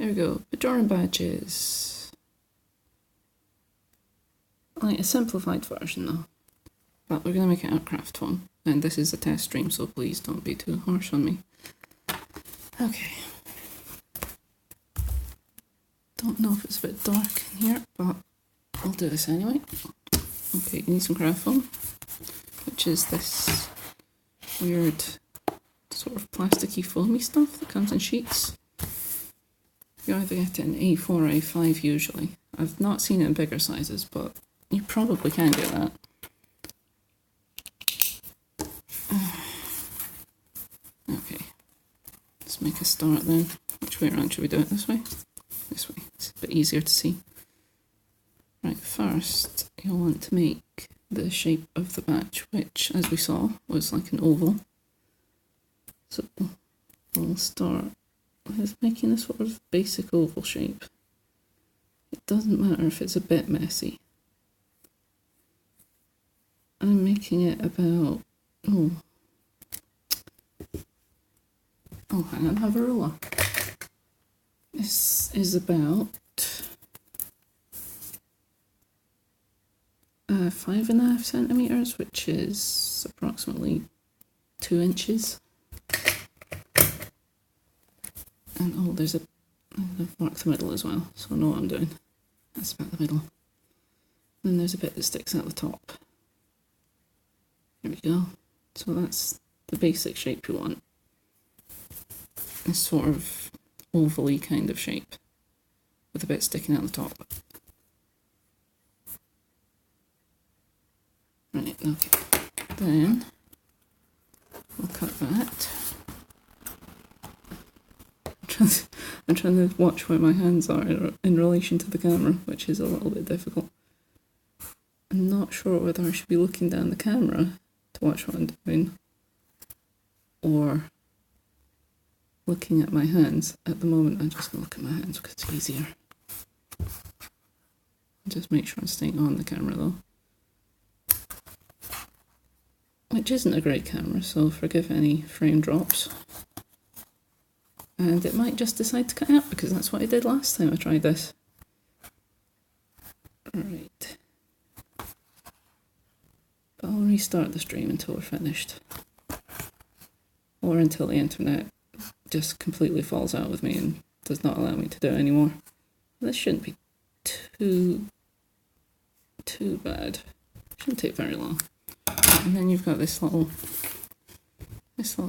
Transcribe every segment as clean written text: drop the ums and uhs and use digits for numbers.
we go. Bajoran badges. Like a simplified version though. But we're going to make it a craft one. And this is a test stream, so please don't be too harsh on me. Okay. Don't know if it's a bit dark in here, but I'll do this anyway. Okay, you need some craft foam, which is this weird sort of plasticky foamy stuff that comes in sheets. You either get it in A4 or A5 usually. I've not seen it in bigger sizes, but you probably can get that. Okay, let's make a start then. Which way around should we do it? This way? This way. It's a bit easier to see. Right, first you'll want to make the shape of the batch, which, as we saw, was like an oval. So we'll start with making a sort of basic oval shape. It doesn't matter if it's a bit messy. I'm making it about, oh hang on, have a ruler. This is about 5.5 centimeters, which is approximately 2 inches. And oh, I've marked the middle as well, so I know what I'm doing. That's about the middle. Then there's a bit that sticks out the top. There we go. So that's the basic shape you want. This sort of oval-y kind of shape, with a bit sticking out the top. Right, okay. Then we'll cut that. I'm trying to watch where my hands are in relation to the camera, which is a little bit difficult. I'm not sure whether I should be looking down the camera to watch what I'm doing, or looking at my hands. At the moment I'm just going to look at my hands because it's easier. Just make sure I'm staying on the camera though. Which isn't a great camera, so forgive any frame drops. And it might just decide to cut out because that's what I did last time I tried this. Right. But I'll restart the stream until we're finished. Or until the internet just completely falls out with me and does not allow me to do it anymore. This shouldn't be too bad. Shouldn't take very long. And then you've got this little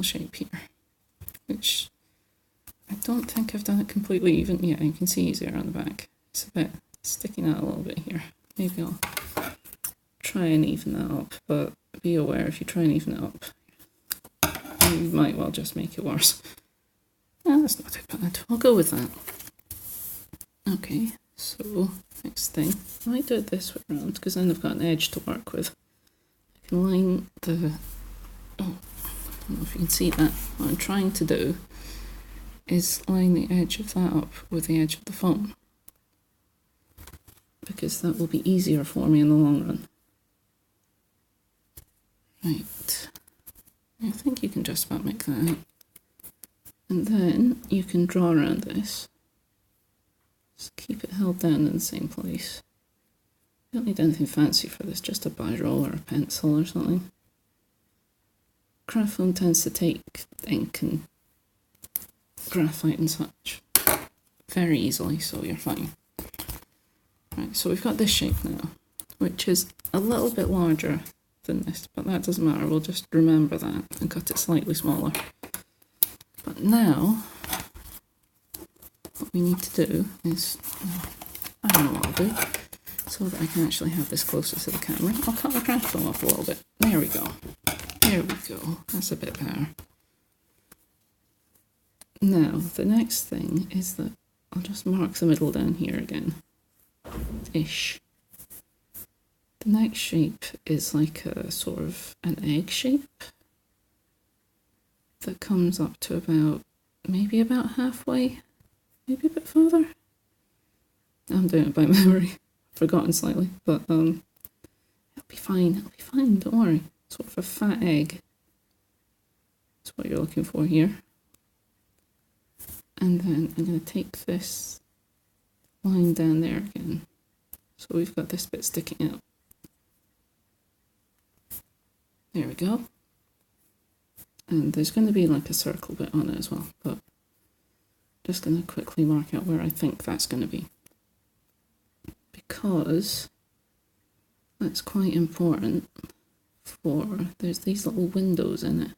shape here, which I don't think I've done it completely even. Yeah, you can see easier on the back. It's a bit sticking out a little bit here. Maybe I'll try and even that up, but be aware if you try and even it up, you might well just make it worse. No, that's not too bad. I'll go with that. Okay, so next thing, I might do it this way around because then I've got an edge to work with. I can line the, I don't know if you can see that. What I'm trying to do is line the edge of that up with the edge of the foam, because that will be easier for me in the long run. Right, I think you can just about make that out. And then you can draw around this. Just keep it held down in the same place. You don't need anything fancy for this, just a biro or a pencil or something. Craft foam tends to take ink and graphite and such very easily, so you're fine. Right, so we've got this shape now, which is a little bit larger than this, but that doesn't matter, we'll just remember that and cut it slightly smaller. But now, what we need to do is, I don't know what I'll do, so that I can actually have this closer to the camera. I'll cut the craft foam up a little bit. There we go. There we go. That's a bit better. Now, the next thing is that I'll just mark the middle down here again. Ish. The next shape is like a sort of an egg shape that comes up to about, maybe about halfway, maybe a bit further. I'm doing it by memory, forgotten slightly, but it'll be fine, don't worry. Sort of a fat egg. That's what you're looking for here. And then I'm going to take this line down there again. So we've got this bit sticking out. There we go. And there's going to be like a circle bit on it as well, but just going to quickly mark out where I think that's going to be, because that's quite important for, there's these little windows in it.